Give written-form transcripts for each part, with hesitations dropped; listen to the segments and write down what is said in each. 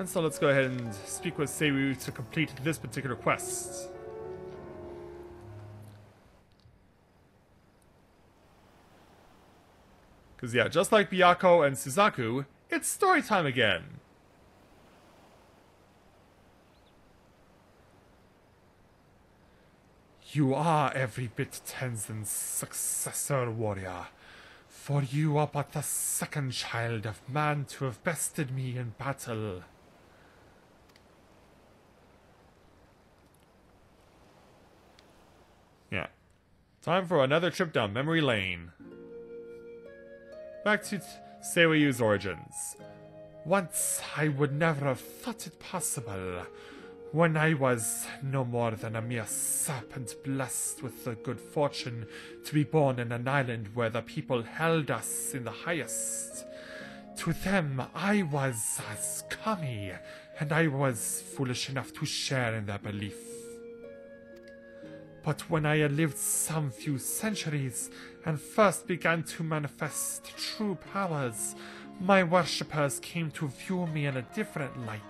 And so let's go ahead and speak with Seiyu to complete this particular quest. Because yeah, just like Byakuya and Suzaku, it's story time again. You are every bit Tenzin's successor, warrior. For you are but the second child of man to have bested me in battle. Yeah. Time for another trip down memory lane. Back to Seiyu's origins. Once I would never have thought it possible. When I was no more than a mere serpent blessed with the good fortune to be born in an island where the people held us in the highest. To them I was as kami, and I was foolish enough to share in their belief. But when I had lived some few centuries and first began to manifest true powers, my worshippers came to view me in a different light.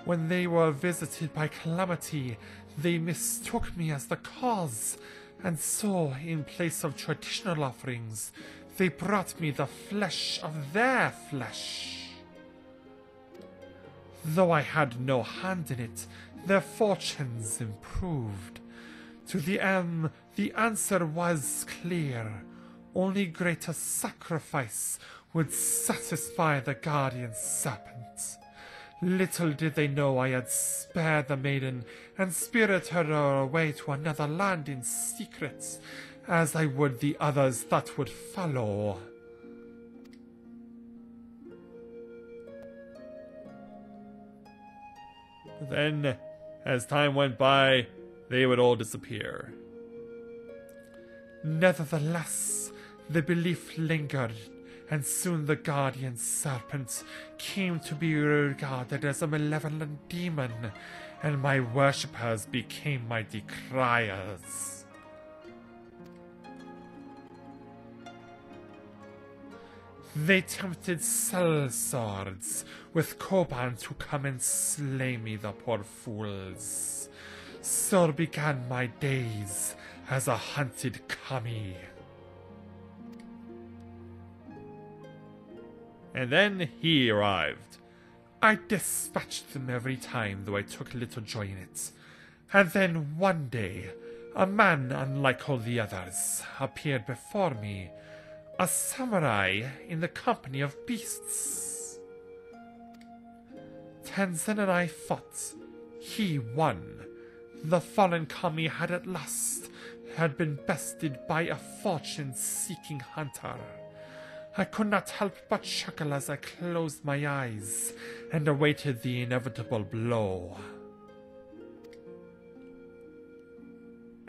When they were visited by calamity, they mistook me as the cause, and so, in place of traditional offerings, they brought me the flesh of their flesh. Though I had no hand in it, their fortunes improved. To the end, the answer was clear. Only greater sacrifice would satisfy the guardian serpent. Little did they know I had spared the maiden and spirited her away to another land in secret, as I would the others that would follow. Then, as time went by, they would all disappear. Nevertheless, the belief lingered, and soon the guardian serpent came to be regarded as a malevolent demon, and my worshippers became my decriers. They tempted sellswords with Koban to come and slay me, the poor fools. So began my days as a hunted kami. And then he arrived. I dispatched them every time, though I took little joy in it. And then one day, a man unlike all the others appeared before me, a samurai in the company of beasts. Tenzin and I fought. He won. The fallen kami had been bested by a fortune-seeking hunter. I could not help but chuckle as I closed my eyes and awaited the inevitable blow.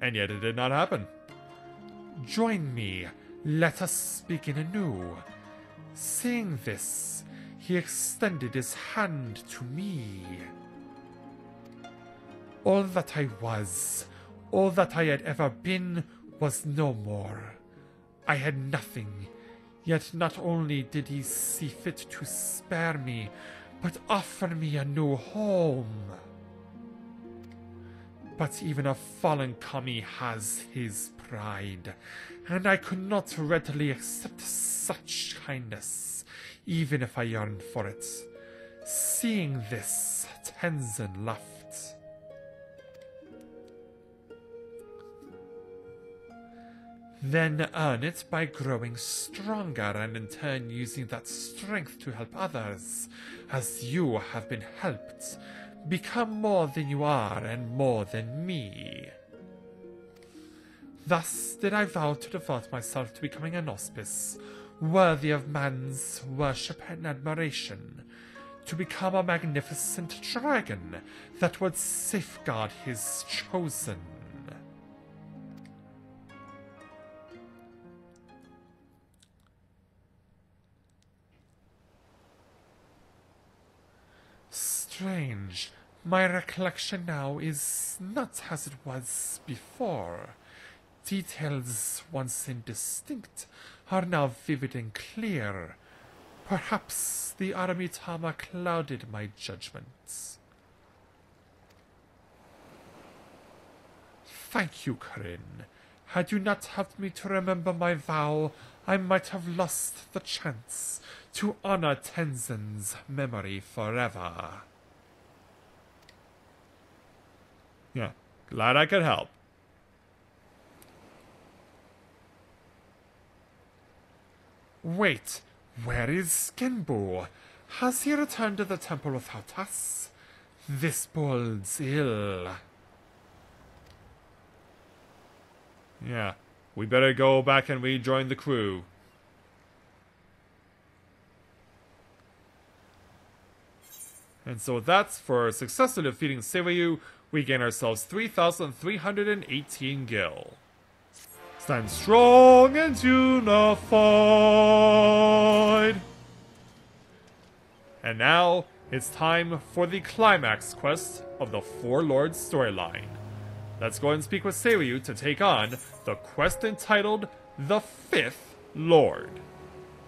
And yet it did not happen. Join me. Let us begin anew. Saying this, he extended his hand to me. All that I was, all that I had ever been, was no more. I had nothing. Yet not only did he see fit to spare me, but offer me a new home. But even a fallen kami has his pride, and I could not readily accept such kindness, even if I yearned for it. Seeing this, Tenzin laughed. Then earn it by growing stronger and in turn using that strength to help others, as you have been helped. Become more than you are and more than me. Thus did I vow to devote myself to becoming an auspice, worthy of man's worship and admiration, to become a magnificent dragon that would safeguard his chosen. Strange. My recollection now is not as it was before. Details once indistinct are now vivid and clear. Perhaps the Aramitama clouded my judgments. Thank you, Corinne. Had you not helped me to remember my vow, I might have lost the chance to honor Tenzin's memory forever. Yeah, glad I could help. Wait, where is Genbu? Has he returned to the temple without us? This bodes ill. Yeah, we better go back and rejoin the crew. And so with that, for successfully defeating Seiryu, we gain ourselves 3,318 gil. Stand strong and unified! And now, it's time for the climax quest of the Four Lords storyline. Let's go ahead and speak with Seiryu to take on the quest entitled The Fifth Lord.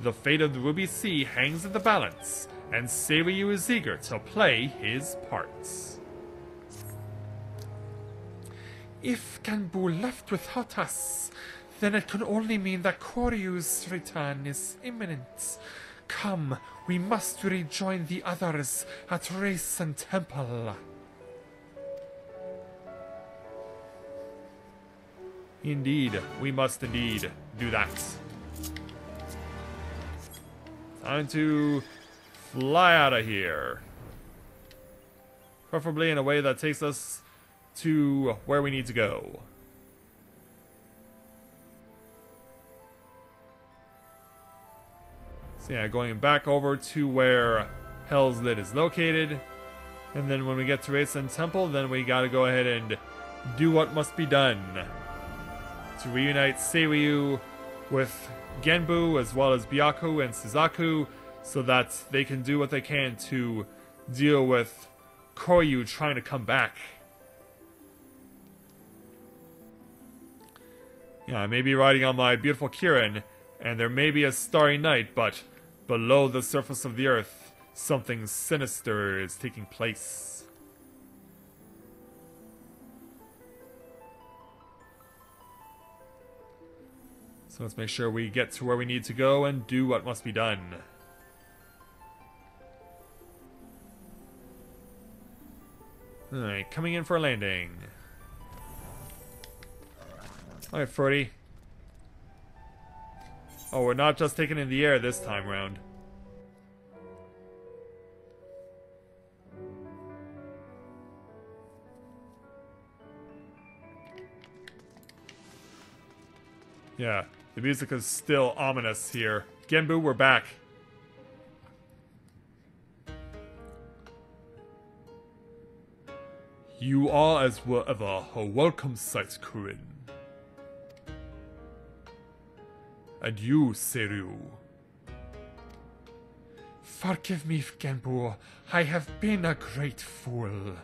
The fate of the Ruby Sea hangs in the balance, and Seiryu is eager to play his parts. If Genbu left without us, then it can only mean that Koryu's return is imminent. Come, we must rejoin the others at Reisen Temple. Indeed, we must indeed do that. Time to fly out of here. Preferably in a way that takes us to where we need to go. So yeah, going back over to where Hell's Lid is located. And then when we get to Reisen Temple, then we gotta go ahead and do what must be done to reunite Seiryu with Genbu as well as Byaku and Suzaku so that they can do what they can to deal with Koryu trying to come back. Yeah, I may be riding on my beautiful Kirin, and there may be a starry night, but below the surface of the earth, something sinister is taking place. So let's make sure we get to where we need to go and do what must be done. Alright, coming in for a landing. Alright, Freddy. Oh, we're not just taking in the air this time round. Yeah, the music is still ominous here. Genbu, we're back. You are, as were ever, a welcome sight, Corinne. And you, Seiryu. Forgive me, Genbu. I have been a great fool.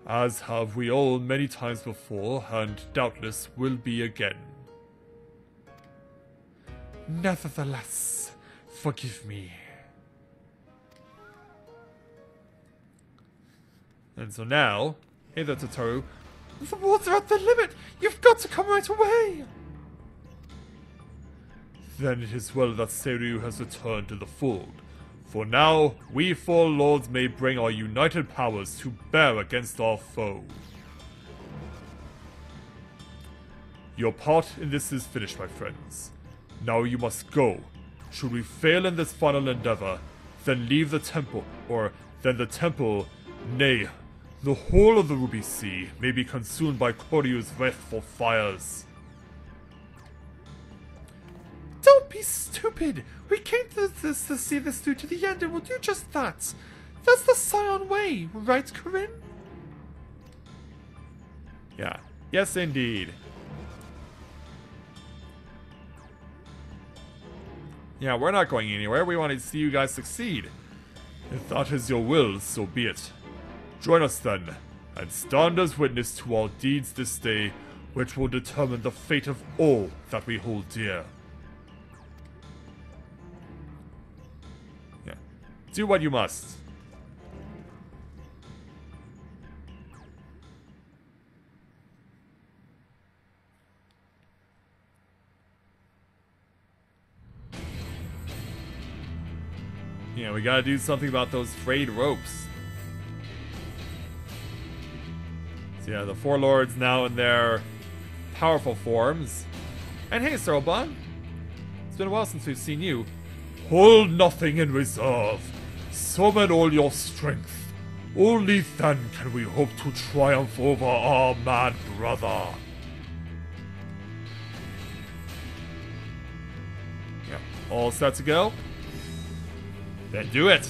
As have we all many times before, and doubtless will be again. Nevertheless, forgive me. And so now, hey there, Totoro. The water at the limit! You've got to come right away! Then it is well that Seiryu has returned to the fold. For now, we four lords may bring our united powers to bear against our foe. Your part in this is finished, my friends. Now you must go. Should we fail in this final endeavor, then leave the temple, or then the temple, nay, the whole of the Ruby Sea may be consumed by Koryu's wrathful fires. Don't be stupid! We came to see this through to the end and we'll do just that. That's the Scion way, right, Corinne? Yeah. Yes, indeed. Yeah, we're not going anywhere. We want to see you guys succeed. If that is your will, so be it. Join us then, and stand as witness to our deeds this day, which will determine the fate of all that we hold dear. Yeah. Do what you must. Yeah, we gotta do something about those frayed ropes. So yeah, the four lords now in their powerful forms. And hey, Serlbon, it's been a while since we've seen you. Hold nothing in reserve. Summon all your strength. Only then can we hope to triumph over our mad brother. Yeah, all set to go? Then do it!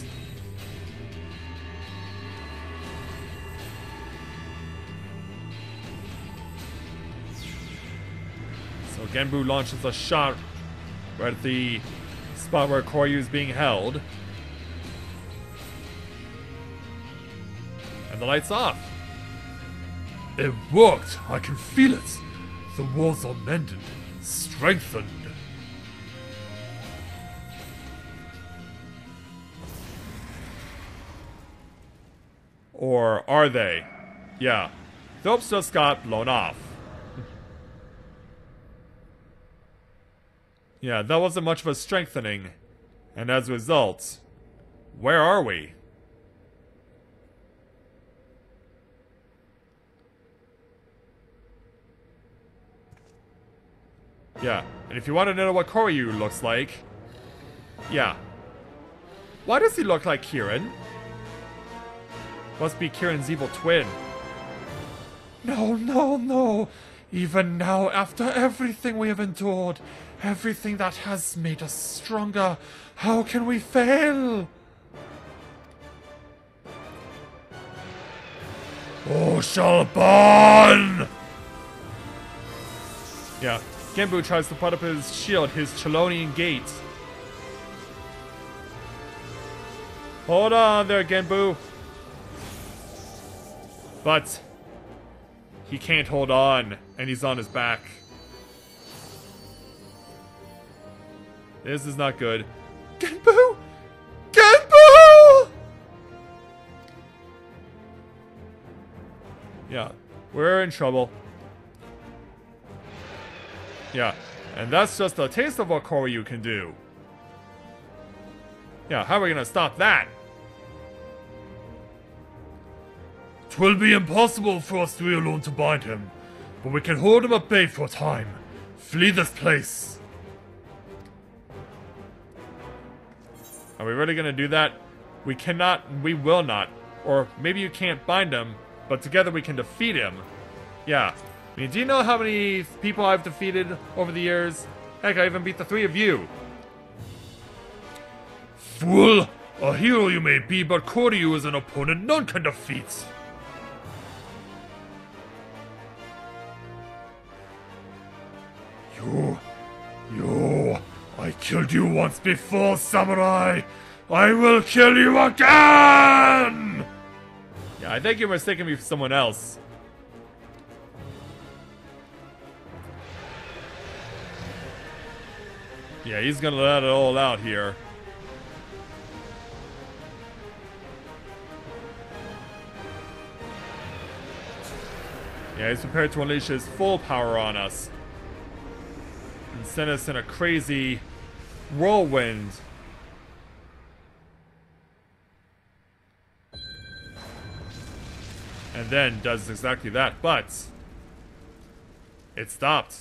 So Genbu launches a shot right at the spot where Koryu is being held. And the light's off. It worked! I can feel it! The walls are mended, strengthened. Or are they? Yeah. The ropes just got blown off. Yeah, that wasn't much of a strengthening. And as a result, where are we? Yeah, and if you want to know what Koryu looks like, yeah. Why does he look like Kieran? Must be Kieran's evil twin. No, no, no. Even now, after everything we have endured, everything that has made us stronger, how can we fail? Oh, shall burn! Yeah, Genbu tries to put up his shield, his Chelonian gate. Hold on there, Genbu. But he can't hold on, and he's on his back. This is not good. Genbu! Genbu! Yeah, we're in trouble. Yeah, and that's just a taste of what Koryu can do. Yeah, how are we gonna stop that? 'Twill be impossible for us three alone to bind him, but we can hold him at bay for a time. Flee this place. Are we really gonna do that? We cannot, we will not. Or maybe you can't bind him, but together we can defeat him. Yeah. I mean, do you know how many people I've defeated over the years? Heck, I even beat the three of you. Fool! A hero you may be, but Koryu is an opponent none can defeat. I killed you once before, samurai! I will kill you again! Yeah, I think you're mistaking me for someone else. Yeah, he's gonna let it all out here. Yeah, he's prepared to unleash his full power on us. And send us in a crazy whirlwind. And then does exactly that, but it stopped.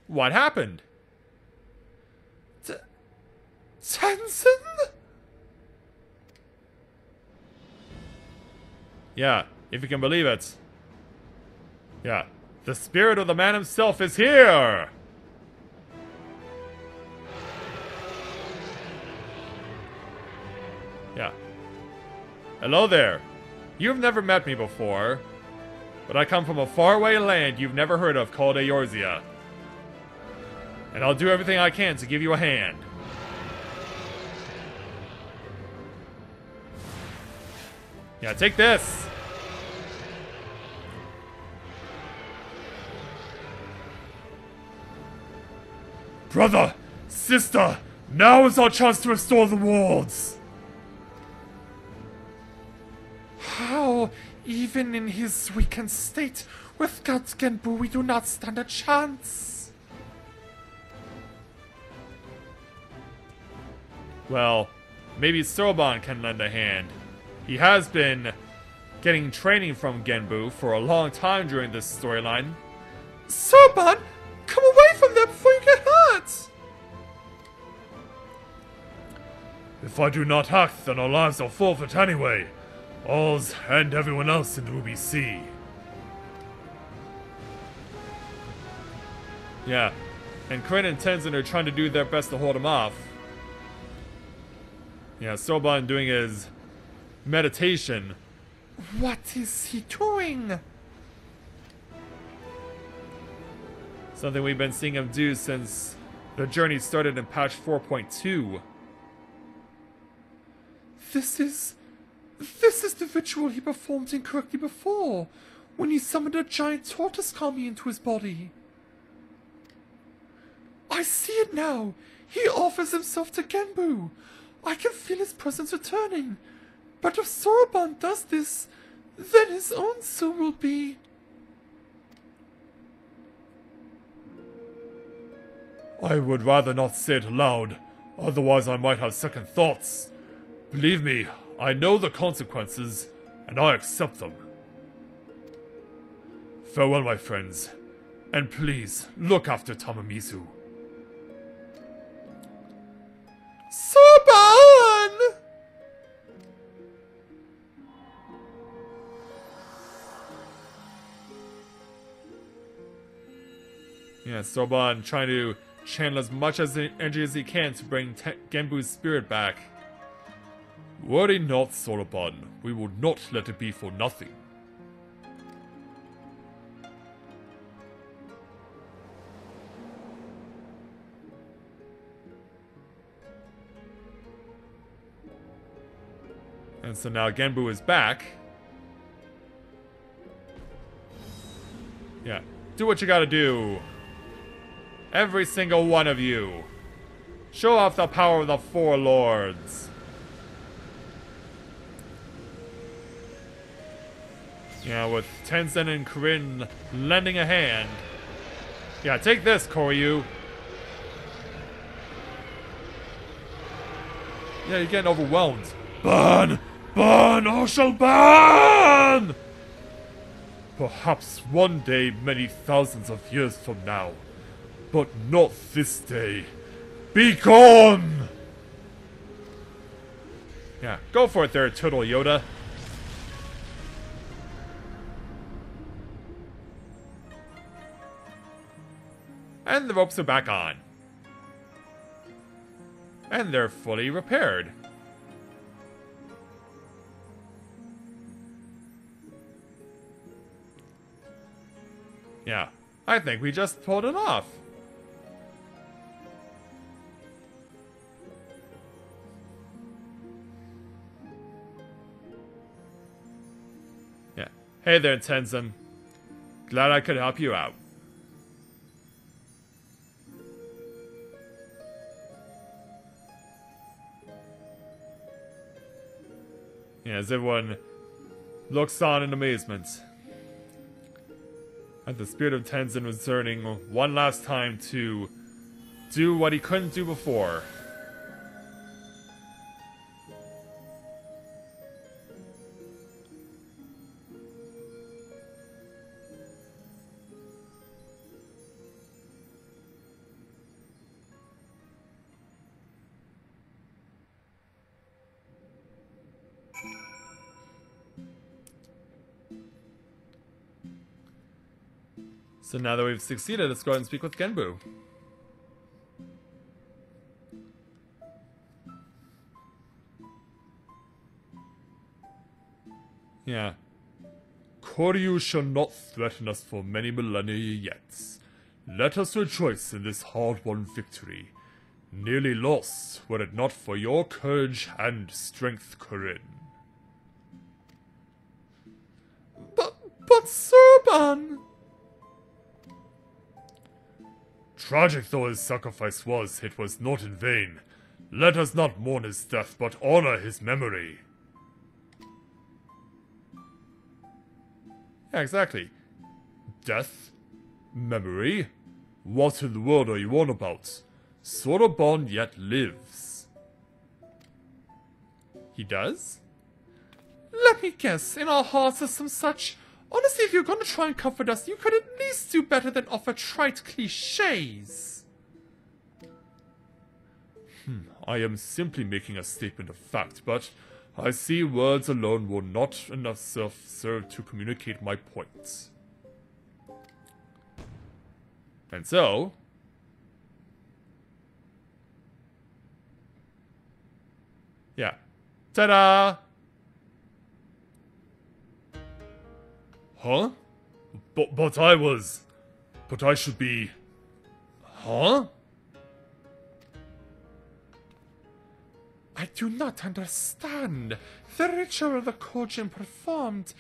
What happened? Tenzin? Yeah, if you can believe it. Yeah, the spirit of the man himself is here! Yeah. Hello there. You've never met me before, but I come from a faraway land you've never heard of called Eorzea. And I'll do everything I can to give you a hand. Yeah, take this! Brother! Sister! Now is our chance to restore the wards! How? Even in his weakened state, without Genbu, we do not stand a chance. Well, maybe Soban can lend a hand. He has been getting training from Genbu for a long time during this storyline. Soban, come away from there before you get hurt! If I do not act, then our lives are forfeit anyway. Oz and everyone else in Ruby Sea. Yeah, and Kryn and Tenzin are trying to do their best to hold him off. Yeah, Soban doing his meditation. What is he doing? Something we've been seeing him do since the journey started in patch 4.2. This is the ritual he performed incorrectly before, when he summoned a giant tortoise kami into his body. I see it now! He offers himself to Genbu! I can feel his presence returning! But if Soroban does this, then his own soul will be... I would rather not say it aloud, otherwise I might have second thoughts. Believe me, I know the consequences, and I accept them. Farewell, my friends, and please, look after Tamamizu. Soban! Yeah, Soban trying to channel as much energy as he can to bring Genbu's spirit back. Worry not, Soroban. We will not let it be for nothing. And so now Genbu is back. Yeah, do what you gotta do. Every single one of you. Show off the power of the Four Lords. Yeah, with Tenzin and Kryn lending a hand. Yeah, take this, Koryu. Yeah, you're getting overwhelmed. Burn! Burn! All shall burn! Perhaps one day, many thousands of years from now. But not this day. Be gone! Yeah, go for it there, Turtle Yoda. And the ropes are back on. And they're fully repaired. Yeah, I think we just pulled it off. Yeah. Hey there, Tenzin. Glad I could help you out. Yeah, as everyone looks on in amazement. And the spirit of Tenzin returning one last time to do what he couldn't do before. So now that we've succeeded, let's go ahead and speak with Genbu. Yeah. Koryu shall not threaten us for many millennia yet. Let us rejoice in this hard-won victory. Nearly lost, were it not for your courage and strength, Corinne. Soroban! Tragic though his sacrifice was, it was not in vain. Let us not mourn his death, but honor his memory. Yeah, exactly. Death? Memory? What in the world are you on about? Soroban yet lives. He does? Let me guess, in our hearts there's some such... Honestly, if you're gonna try and comfort us, you could at least do better than offer trite cliches. I am simply making a statement of fact, but I see words alone will not enough serve to communicate my points. And so... yeah. Ta-da! Huh? But I should be... Huh? I do not understand. The ritual the Kojin performed,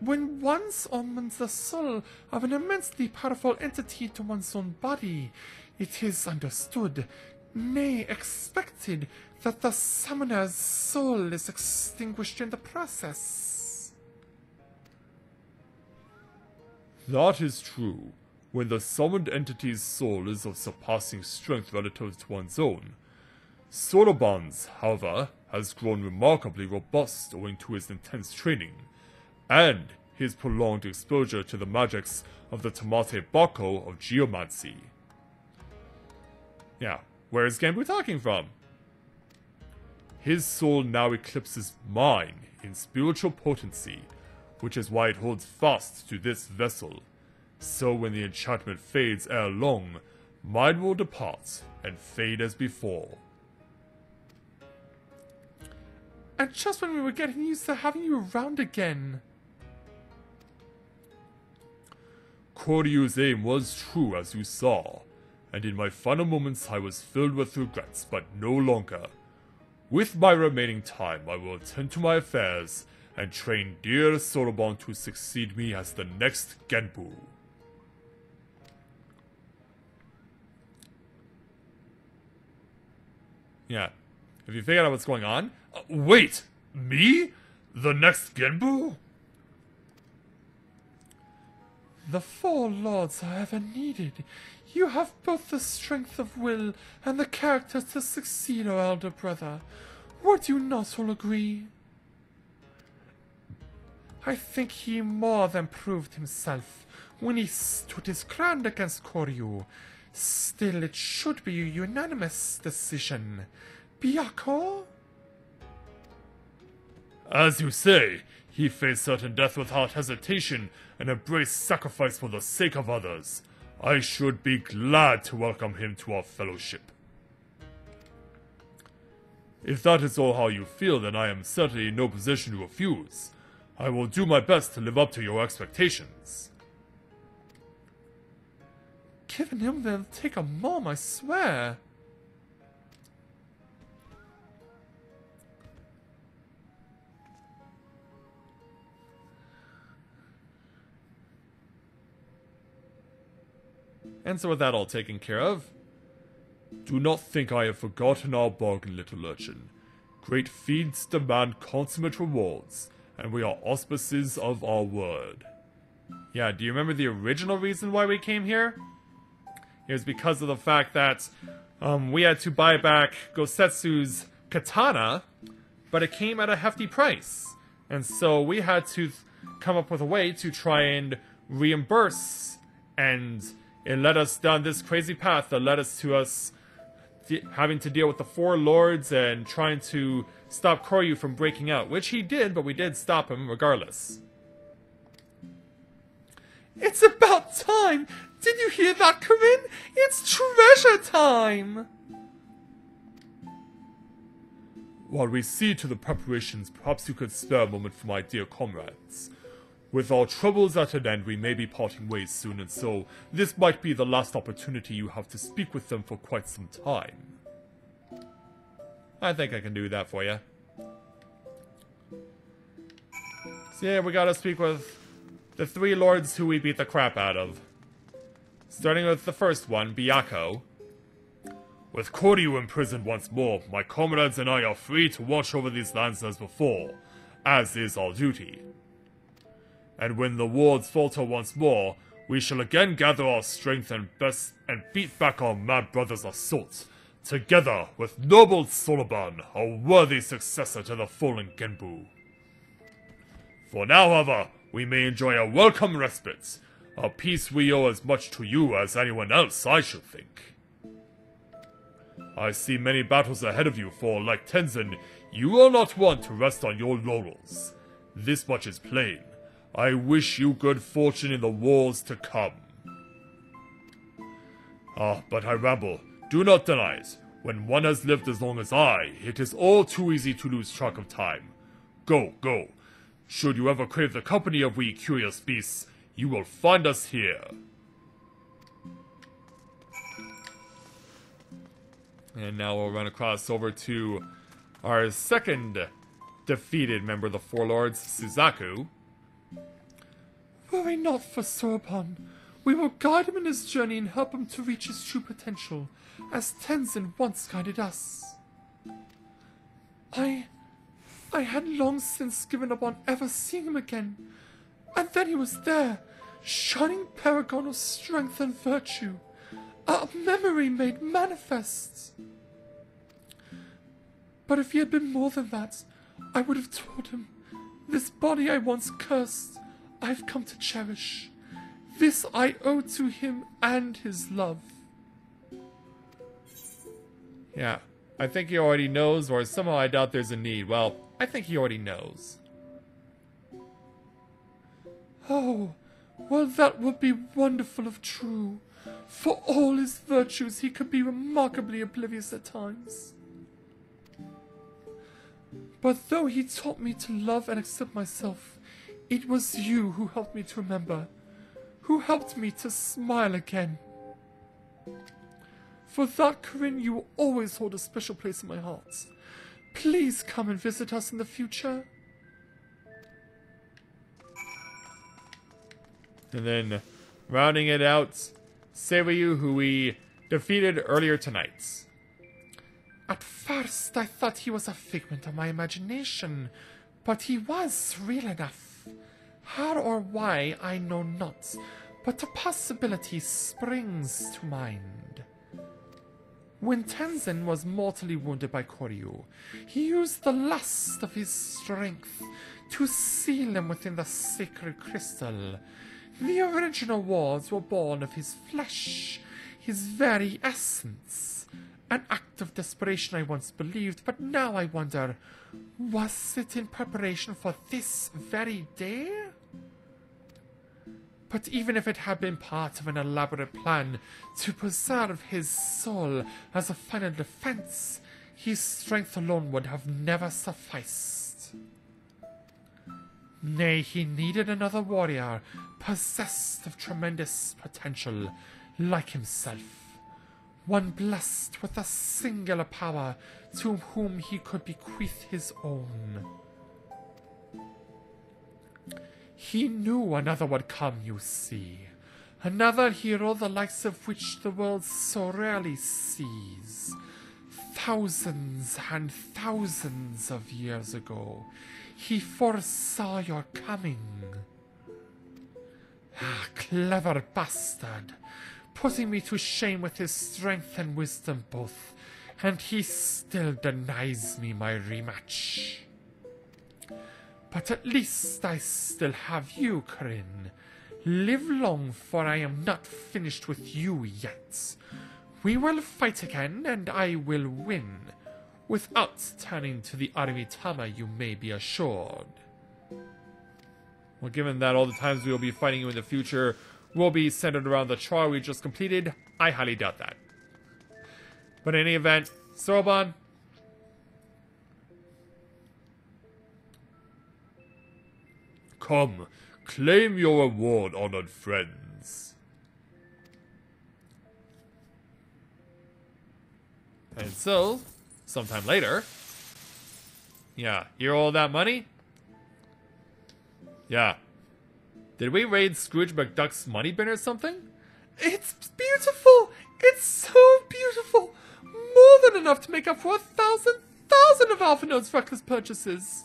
when one summons the soul of an immensely powerful entity to one's own body, it is understood, nay expected, that the summoner's soul is extinguished in the process. That is true. When the summoned entity's soul is of surpassing strength relative to one's own. Soroban's, however, has grown remarkably robust owing to his intense training, and his prolonged exposure to the magics of the Tamate Bako of geomancy. Yeah, where is Genbu talking from? His soul now eclipses mine in spiritual potency, which is why it holds fast to this vessel. So when the enchantment fades ere long, mine will depart and fade as before. And just when we were getting used to having you around again. Koryu's aim was true, as you saw, and in my final moments I was filled with regrets, but no longer. With my remaining time, I will attend to my affairs and train dear Soroban to succeed me as the next Genbu. Yeah. Have you figured out what's going on? Wait! Me? The next Genbu? The four lords I ever needed. You have both the strength of will and the character to succeed, O elder brother. Would you not all agree? I think he more than proved himself when he stood his ground against Koryu. Still, it should be a unanimous decision. Byakko? As you say, he faced certain death without hesitation and embraced sacrifice for the sake of others. I should be glad to welcome him to our fellowship. If that is all how you feel, then I am certainly in no position to refuse. I will do my best to live up to your expectations. Given him, they'll take a mom, I swear. And so with that all taken care of... Do not think I have forgotten our bargain, little urchin. Great feats demand consummate rewards, and we are auspices of our word. Yeah, do you remember the original reason why we came here? It was because of the fact that we had to buy back Gosetsu's katana, but it came at a hefty price. And so we had to come up with a way to try and reimburse, and it led us down this crazy path that led us to having to deal with the four lords and trying to stop Koryu from breaking out, which he did, but we did stop him regardless. It's about time! Did you hear that, Corinne? It's treasure time! While we see to the preparations, perhaps you could spare a moment for my dear comrades. With our troubles at an end, we may be parting ways soon, and so this might be the last opportunity you have to speak with them for quite some time. I think I can do that for you. So yeah, we gotta speak with the 3 lords who we beat the crap out of. Starting with the first one, Byakko. With Koryu imprisoned once more, my comrades and I are free to watch over these lands as before, as is our duty. And when the wards falter once more, we shall again gather our strength and beat back our mad brother's assault, together with noble Soroban, a worthy successor to the fallen Genbu. For now, however, we may enjoy a welcome respite, a peace we owe as much to you as anyone else, I should think. I see many battles ahead of you, for, like Tenzin, you will not want to rest on your laurels. This much is plain. I wish you good fortune in the wars to come. But I ramble. Do not deny it. When one has lived as long as I, it is all too easy to lose track of time. Go, go. Should you ever crave the company of we curious beasts, you will find us here. And now we'll run across over to our second defeated member of the Four Lords, Suzaku. Were it not for Soroban, we will guide him in his journey and help him to reach his true potential, as Tenzin once guided us. I had long since given up on ever seeing him again, and then he was there, shining paragon of strength and virtue, a memory made manifest. But if he had been more than that, I would have told him, this body I once cursed, I've come to cherish. This I owe to him and his love. Yeah, I think he already knows, or somehow I doubt there's a need. Well, I think he already knows. Oh, well that would be wonderful if true. For all his virtues, he could be remarkably oblivious at times. But though he taught me to love and accept myself, it was you who helped me to remember, who helped me to smile again. For that, Corinne, you will always hold a special place in my heart. Please come and visit us in the future. And then, rounding it out, Seiryu, who we defeated earlier tonight. At first, I thought he was a figment of my imagination, but he was real enough. How or why, I know not, but a possibility springs to mind. When Tenzin was mortally wounded by Koryu, he used the lust of his strength to seal him within the sacred crystal. The original wards were born of his flesh, his very essence. An act of desperation I once believed, but now I wonder, was it in preparation for this very day? But even if it had been part of an elaborate plan to preserve his soul as a final defense, his strength alone would have never sufficed. Nay, he needed another warrior, possessed of tremendous potential, like himself. One blessed with a singular power to whom he could bequeath his own. He knew another would come, you see. Another hero the likes of which the world so rarely sees. Thousands and thousands of years ago, he foresaw your coming. Ah, clever bastard, putting me to shame with his strength and wisdom both, and he still denies me my rematch. But at least I still have you, Corinne. Live long, for I am not finished with you yet. We will fight again, and I will win, without turning to the Arumitama, you may be assured. Well, given that all the times we will be fighting you in the future will be centered around the trial we just completed, I highly doubt that. But in any event, Soroban, come, claim your reward, honored friends. And so, sometime later, yeah, hear all that money? Yeah. Did we raid Scrooge McDuck's money bin or something? It's beautiful! It's so beautiful! More than enough to make up for 1,000 of Alphinaud's reckless purchases.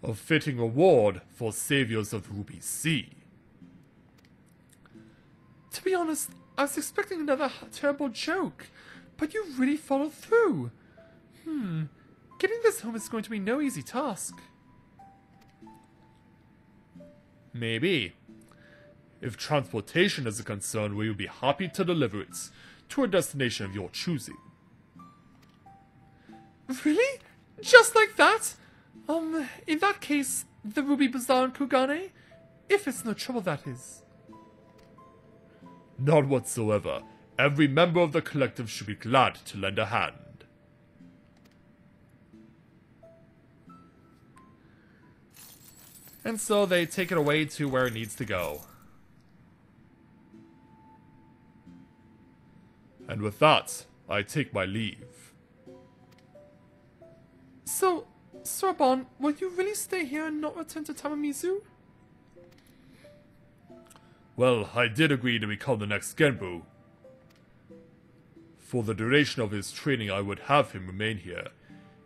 A fitting reward for saviors of the Ruby Sea. To be honest, I was expecting another terrible joke, but you really followed through. Getting this home is going to be no easy task. Maybe. If transportation is a concern, we will be happy to deliver it to a destination of your choosing. Really? Just like that? In that case, the Ruby Bazaar in Kugane? If it's no trouble, that is. Not whatsoever. Every member of the collective should be glad to lend a hand. And so they take it away to where it needs to go. And with that, I take my leave. So, Sorbonne, will you really stay here and not return to Tamamizu? Well, I did agree to become the next Genbu. For the duration of his training, I would have him remain here.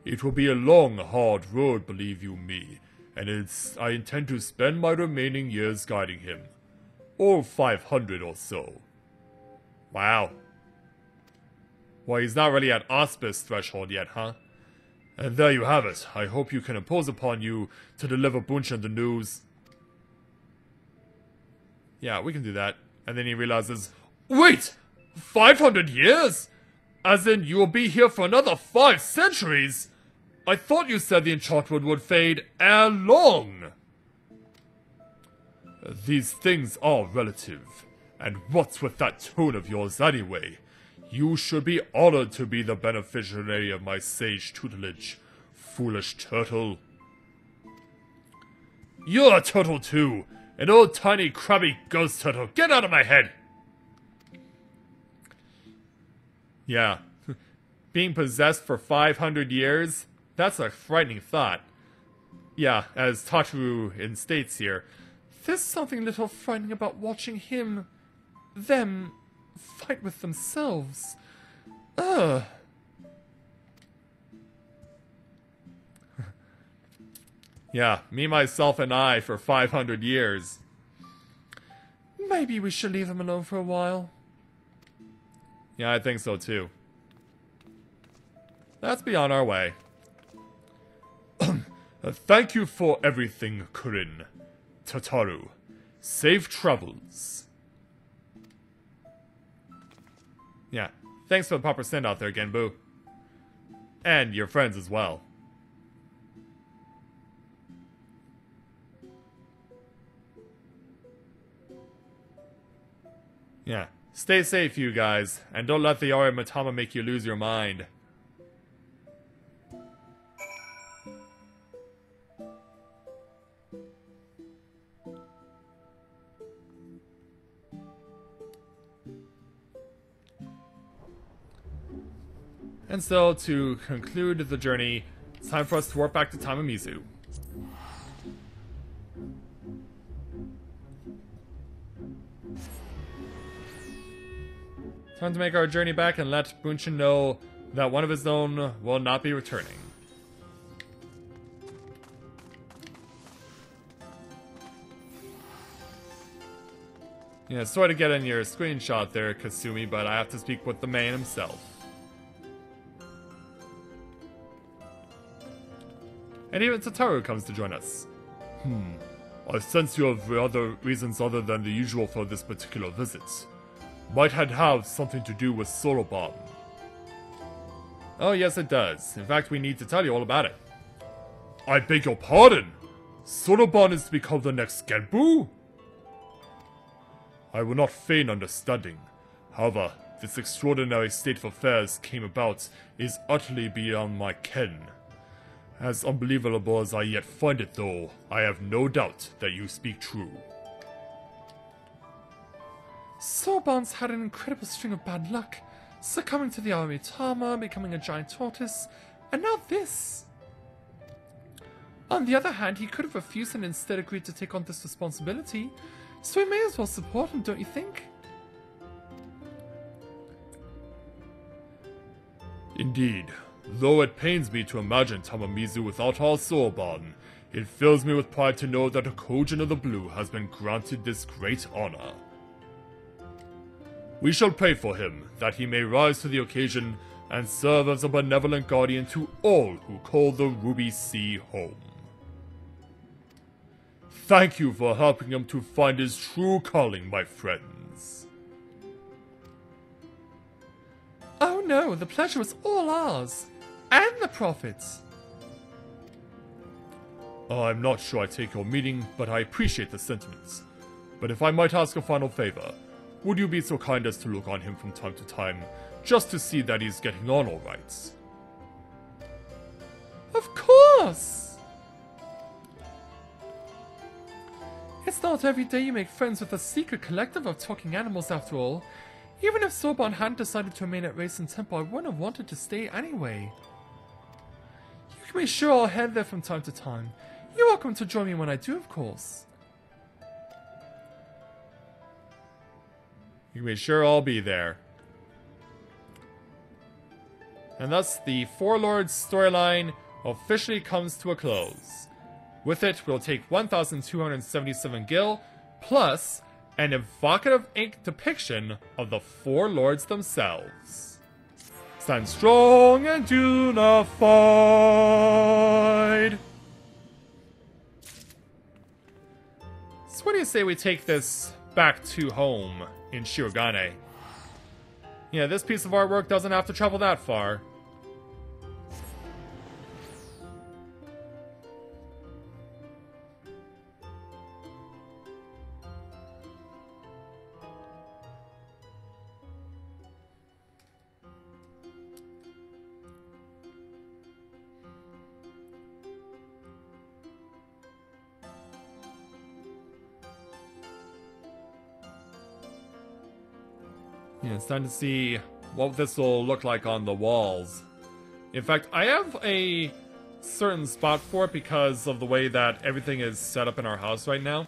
It will be a long, hard road, believe you me, and I intend to spend my remaining years guiding him. Or 500 or so. Wow. Well, he's not really at auspice threshold yet, huh? And there you have it. I hope you can impose upon you to deliver Bunchen the news. Yeah, we can do that. And then he realizes, wait! 500 years? As in, you will be here for another 5 centuries? I thought you said the enchantment would fade ere long. These things are relative. And what's with that tone of yours anyway? You should be honored to be the beneficiary of my sage tutelage, foolish turtle. You're a turtle too! An old tiny crabby ghost turtle! Get out of my head! Yeah. Being possessed for 500 years? That's a frightening thought. Yeah, as Tataru states here, there's something a little frightening about watching them, fight with themselves. Ugh. Yeah, me, myself, and I for 500 years. Maybe we should leave them alone for a while. Yeah, I think so too. Let's be on our way. Thank you for everything, Kurin. Tataru. Safe travels. Yeah, thanks for the proper send out there, Genbu. And your friends as well. Yeah, stay safe, you guys, and don't let the Arimatama make you lose your mind. And so, to conclude the journey, it's time for us to warp back to Tamamizu. Time to make our journey back and let Bunchen know that one of his own will not be returning. Yeah, sorry to get in your screenshot there, Kasumi, but I have to speak with the man himself. And even Tataru comes to join us. I sense you have other reasons other than the usual for this particular visit. Might have something to do with Soroban. Oh yes, it does. In fact, we need to tell you all about it. I beg your pardon! Soroban is to become the next Genbu? I will not feign understanding. However, this extraordinary state of affairs came about is utterly beyond my ken. As unbelievable as I yet find it, though, I have no doubt that you speak true. Soban's had an incredible string of bad luck, succumbing to the Arimitama, becoming a giant tortoise, and now this. On the other hand, he could have refused and instead agreed to take on this responsibility. So we may as well support him, don't you think? Indeed. Though it pains me to imagine Tamamizu without our Soulbon, it fills me with pride to know that a Kojin of the Blue has been granted this great honor. We shall pray for him, that he may rise to the occasion and serve as a benevolent guardian to all who call the Ruby Sea home. Thank you for helping him to find his true calling, my friends. Oh no, the pleasure is all ours. And the profits. I'm not sure I take your meaning, but I appreciate the sentiments. But if I might ask a final favor, would you be so kind as to look on him from time to time, just to see that he's getting on all right? Of course! It's not every day you make friends with a secret collective of talking animals after all. Even if Soulbon hadn't decided to remain at Reisen Temple, I wouldn't have wanted to stay anyway. You can be sure I'll head there from time to time. You're welcome to join me when I do, of course. You can be sure I'll be there. And thus, the Four Lords storyline officially comes to a close. With it, we'll take 1,277 gil, plus an evocative ink depiction of the Four Lords themselves. Stand strong and unified! So what do you say we take this back to home in Shirogane? Yeah, this piece of artwork doesn't have to travel that far. Yeah, it's time to see what this will look like on the walls. In fact, I have a certain spot for it because of the way that everything is set up in our house right now.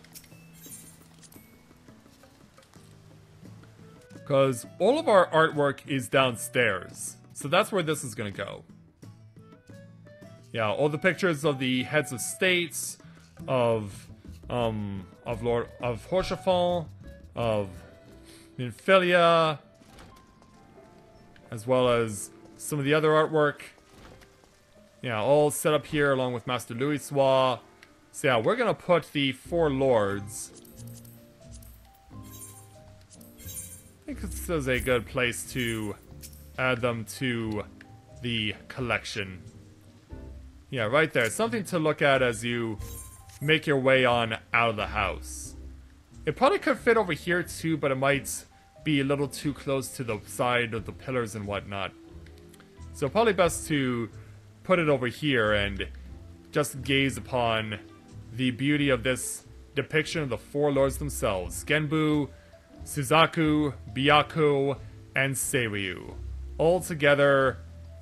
Because all of our artwork is downstairs. So that's where this is going to go. Yeah, all the pictures of the heads of states, of Horshafon, of Minfilia, as well as some of the other artwork. Yeah, all set up here along with Master Louis-Swa. So yeah, we're gonna put the Four Lords. I think this is a good place to add them to the collection. Yeah, right there. Something to look at as you make your way on out of the house. It probably could fit over here too, but it might be a little too close to the side of the pillars and whatnot. So probably best to put it over here and just gaze upon the beauty of this depiction of the Four Lords themselves. Genbu, Suzaku, Byaku, and Seiryu. All together,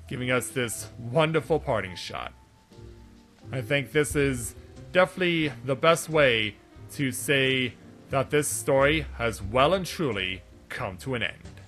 giving us this wonderful parting shot. I think this is definitely the best way to say that this story has well and truly come to an end.